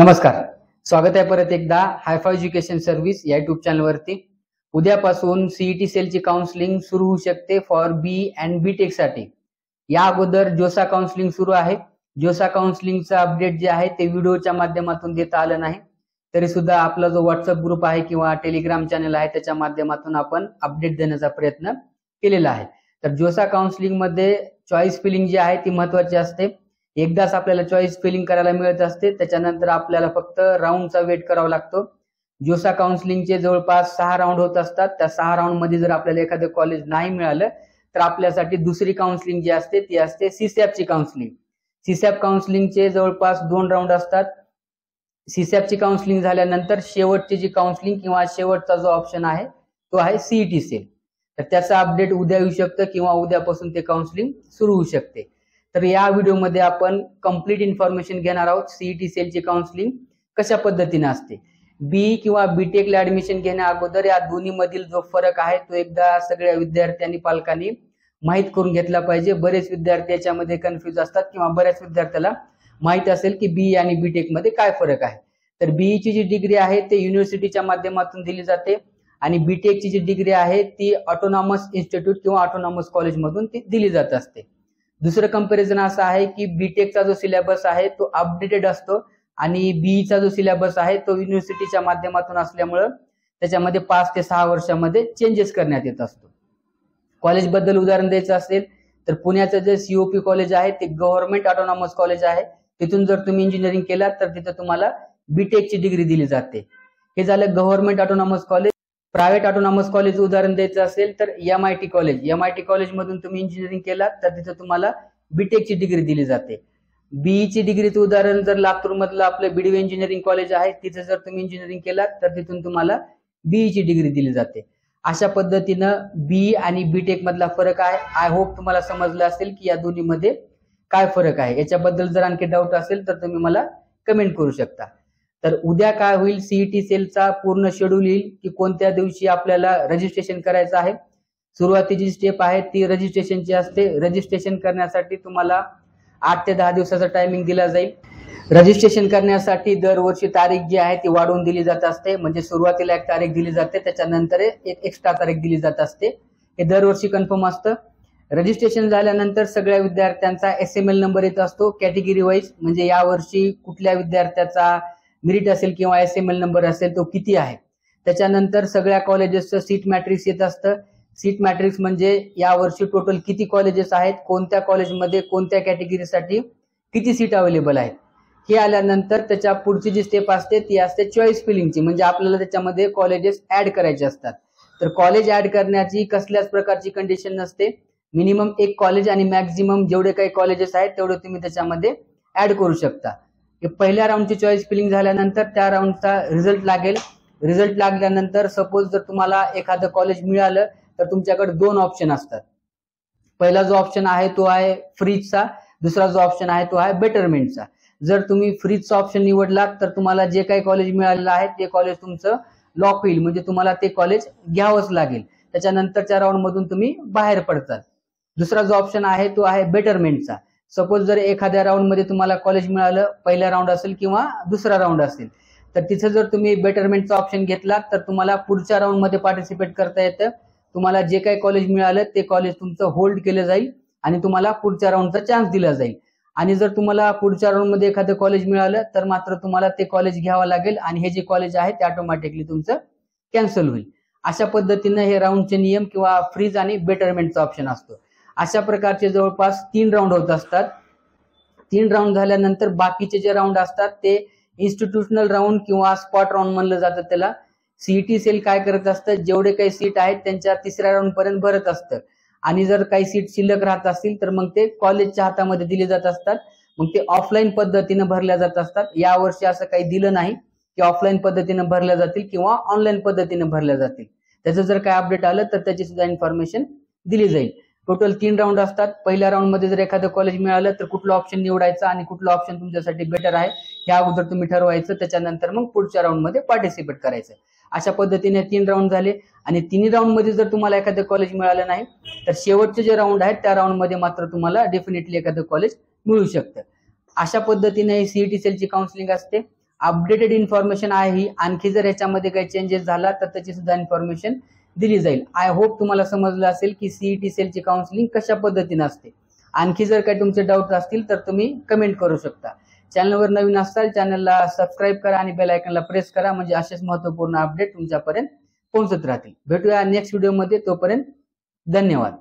नमस्कार, स्वागत आहे परत एकदा हायफाय एज्युकेशन सर्व्हिस या युट्यूब चॅनल वरती। उद्यापासून सीईटी सेलची काउन्सिलिंग सुरू होऊ शकते for B and B tech साठी। या अगोदर जोसा काउन्सिलिंग सुरू आहे। जोसा काउन्सिलिंगचा अपडेट जे आहे ते व्हिडिओच्या माध्यमातून देता आलं नाही, तरी सुद्धा आपला जो व्हॉट्सअप ग्रुप आहे किंवा टेलिग्राम चॅनल आहे त्याच्या माध्यमातून आपण अपडेट देण्याचा प्रयत्न केलेला आहे। तर जोसा काउन्सिलिंग मध्ये चॉईस फिलिंग जी आहे ती महत्त्वाची असते। एकदाच आपल्याला चॉईस फिलिंग करायला मिळत असते, त्याच्यानंतर आपल्याला फक्त राऊंडचा वेट करावा लागतो। जोसा काउन्सिलिंगचे जवळपास 6 राऊंड होत असतात। त्या 6 राऊंड मध्ये जर आपल्याला एखादं कॉलेज नाही मिळालं तर आपल्यासाठी दुसरी काउन्सिलिंग जी असते ती असते सीसॅपची काउन्सिलिंग। सीसॅप काउन्सिलिंगचे जवळपास 2 राऊंड असतात। सीसॅपची काउन्सिलिंग झाल्यानंतर शेवटची जी काउन्सिलिंग किंवा शेवटचा जो ऑप्शन आहे तो आहे सीईटी सेल। तर त्याचा अपडेट उद्या येऊ शकतं किंवा उद्यापासून ते काउन्सिलिंग सुरू होऊ शकते। तर या व्हिडिओमध्ये आपण कंप्लीट इन्फॉर्मेशन घेणार आहोत। सीईटी सेलची काउन्सिलिंग कशा पद्धतीने असते, बी किंवा बीटेकला ऍडमिशन घेण्या अगोदर या दोन्ही मधील जो फरक आहे तो एकदा सगळ्या विद्यार्थ्यांनी पालकांनी माहित करून घेतला पाहिजे। बरेच विद्यार्थी याच्यामध्ये कन्फ्युज असतात किंवा बऱ्याच विद्यार्थ्याला माहित असेल की बी आणि बीटेक मध्ये काय फरक आहे। तर बीईची जी डिग्री आहे ते युनिव्हर्सिटीच्या माध्यमातून दिली जाते आणि बीटेकची जी डिग्री आहे ती ऑटोनॉमस इन्स्टिट्यूट किंवा ऑटोनॉमस कॉलेज मधून ती दिली जात असते। दुसरं कंपॅरिझन असं आहे की बीटेकचा जो सिलेबस आहे तो अपडेटेड असतो आणि बीईचा जो सिलेबस आहे तो युनिव्हर्सिटीच्या माध्यमातून असल्यामुळे त्याच्यामध्ये 5 ते 6 वर्षामध्ये चेंजेस करण्यात येत असतो। कॉलेज बद्दल उदाहरण द्यायचं असेल तर पुण्याचं जे सीओपी कॉलेज आहे ते गव्हर्नमेंट ऑटोनॉमस कॉलेज आहे। तिथून जर तुम्ही इंजिनिअरिंग केलात तर तिथे तुम्हाला बीटेकची डिग्री दिली जाते। हे झालं government autonomous college. Private autonomous college उदाहरण द्यायचं असेल तर एमआयटी कॉलेज मधून तुम्ही इंजिनिअरिंग केलात तर तिथे तुम्हाला बीटेकची डिग्री दिली जाते। बीईची डिग्रीचं उदाहरण जर लातूर मधलं आपलं बीडीवी इंजिनिअरिंग कॉलेज आहे, तिथे जर तुम्ही इंजिनिअरिंग केलात तर तिथून तुम्हाला बीईची डिग्री दिली जाते। अशा पद्धतीनं बी आणि बीटेक मधला फरक आहे। आय होप तुम्हाला समजलं असेल की या दोन्ही मध्ये काय फरक आहे। याच्याबद्दल जर आणखी डाऊट असेल तर तुम्ही मला कमेंट करू शकता। तर उद्या काय होईल, सीईटी सेलचा पूर्ण शेड्यूल येईल की कोणत्या दिवशी आपल्याला रजिस्ट्रेशन करायचं आहे। सुरुवातीची स्टेप आहे ती रजिस्ट्रेशनची असते। रजिस्ट्रेशन करण्यासाठी तुम्हाला 8 ते 10 दिवसाचा टायमिंग दिला जाईल। रजिस्ट्रेशन करण्यासाठी दरवर्षी तारीख जी आहे ती वाढवून दिली जात असते। म्हणजे सुरुवातीला एक तारीख दिली जाते, त्याच्यानंतर एक एक्स्ट्रा तारीख दिली जात असते। हे दरवर्षी कन्फर्म असतं। रजिस्ट्रेशन झाल्यानंतर सगळ्या विद्यार्थ्यांचा एसएमएल नंबर येत असतो कॅटेगरी वाईज, म्हणजे यावर्षी कुठल्या विद्यार्थ्याचा मेरिट असेल किंवा एसएमएल नंबर असेल तो किती आहे। त्याच्यानंतर सगळ्या कॉलेजेसचं सीट मॅट्रिक्स येत असतं। सीट मॅट्रिक्स म्हणजे यावर्षी टोटल किती कॉलेजेस आहेत, कोणत्या कॉलेजमध्ये कोणत्या कॅटेगरीसाठी किती सीट अवेलेबल आहेत। हे आल्यानंतर त्याच्या पुढची जी स्टेप असते ती असते चॉईस फिलिंगची, म्हणजे आपल्याला त्याच्यामध्ये कॉलेजेस ऍड करायचे असतात। तर कॉलेज ऍड करण्याची कसल्याच प्रकारची कंडिशन नसते। मिनिमम एक कॉलेज आणि मॅक्झिमम जेवढे काही कॉलेजेस आहेत तेवढे तुम्ही त्याच्यामध्ये ऍड करू शकता। पहिल्या राऊंडची चॉईस फिलिंग झाल्यानंतर त्या राऊंडचा रिझल्ट लागेल। रिझल्ट लागल्यानंतर सपोज जर तुम्हाला एखादं कॉलेज मिळालं तर तुमच्याकडे 2 ऑप्शन असतात। पहिला जो ऑप्शन आहे तो आहे फ्रीजचा, दुसरा जो ऑप्शन आहे तो आहे बेटरमेंटचा। जर तुम्ही फ्रीजचा ऑप्शन निवडलात तर तुम्हाला जे काही कॉलेज मिळालेलं आहे ते कॉलेज तुमचं लॉक होईल, म्हणजे तुम्हाला ते कॉलेज घ्यावंच लागेल। त्याच्यानंतरच्या राऊंड मधून तुम्ही बाहेर पडताल। दुसरा जो ऑप्शन आहे तो आहे बेटरमेंटचा। सपोज जर एखाद्या राऊंड मध्ये तुम्हाला कॉलेज मिळालं, पहिला राऊंड असेल किंवा दुसरा राऊंड असेल, तर तिथे जर तुम्ही बेटरमेंटचा ऑप्शन घेतला तर तुम्हाला पुढच्या राऊंड मध्ये पार्टिसिपेट करता येतं। तुम्हाला जे काही कॉलेज मिळालं ते कॉलेज तुमचं होल्ड केलं जाईल आणि तुम्हाला पुढच्या राऊंडचा चान्स दिला जाईल। आणि जर तुम्हाला पुढच्या राऊंड मध्ये एखादं कॉलेज मिळालं तर मात्र तुम्हाला ते कॉलेज घ्यावं लागेल आणि हे जे कॉलेज आहे ते ऑटोमॅटिकली तुमचं कॅन्सल होईल। अशा पद्धतीने हे राऊंडचे नियम किंवा फ्रीज आणि बेटरमेंटचा ऑप्शन असतो। अशा प्रकारचे जवळपास 3 राऊंड होत असतात। 3 राऊंड झाल्यानंतर बाकीचे जे राऊंड असतात ते इन्स्टिट्यूशनल राऊंड किंवा स्पॉट राऊंड म्हणलं जातं त्याला। सीईटी सेल काय करत असतं, जेवढे काही सीट आहेत त्यांच्या 3ऱ्या राऊंड पर्यंत भरत असतं आणि जर काही सीट शिल्लक राहत असतील तर मग ते कॉलेजच्या हातामध्ये दिले जात असतात। मग ते ऑफलाईन पद्धतीने भरल्या जात असतात। यावर्षी असं काही दिलं नाही की ऑफलाईन पद्धतीने भरल्या जातील किंवा ऑनलाईन पद्धतीने भरल्या जातील। त्याचं जर काय अपडेट आलं तर त्याची सुद्धा इन्फॉर्मेशन दिली जाईल। टोटल 3 राऊंड असतात। पहिल्या राऊंड मध्ये जर एखादं कॉलेज मिळालं तर कुठलं ऑप्शन निवडायचं आणि कुठलं ऑप्शन तुमच्यासाठी बेटर आहे हे अगोदर तुम्ही ठरवायचं। त्याच्यानंतर मग पुढच्या राऊंड मध्ये पार्टिसिपेट करायचं। अशा पद्धतीने 3 राऊंड झाले आणि 3 राऊंड मध्ये जर तुम्हाला एखादं कॉलेज मिळालं नाही तर शेवटचे जे राऊंड आहेत त्या राऊंड मध्ये मात्र तुम्हाला डेफिनेटली एखादं कॉलेज मिळू शकतं। अशा पद्धतीने सीईटी सेलची काउन्सिलिंग असते अपडेटेड इन्फॉर्मेशन आहे ही. आणखी जर याच्यामध्ये काही चेंजेस झाला तर त्याची सुद्धा इन्फॉर्मेशन दिली जाईल. आय होप तुम्हाला समजलं असेल की सीईटी सेलची काउन्सिलिंग कशा पद्धतीने असते. आणखी जर काही तुमचे डाऊट असतील तर तुम्ही कमेंट करू शकता. चॅनलवर नवीन असाल चॅनलला सबस्क्राईब करा आणि बेल आयकॉनला प्रेस करा, म्हणजे असेच महत्त्वपूर्ण अपडेट तुमच्यापर्यंत पोहोचत राहतील. भेटूया नेक्स्ट व्हिडिओमध्ये. तोपर्यंत धन्यवाद.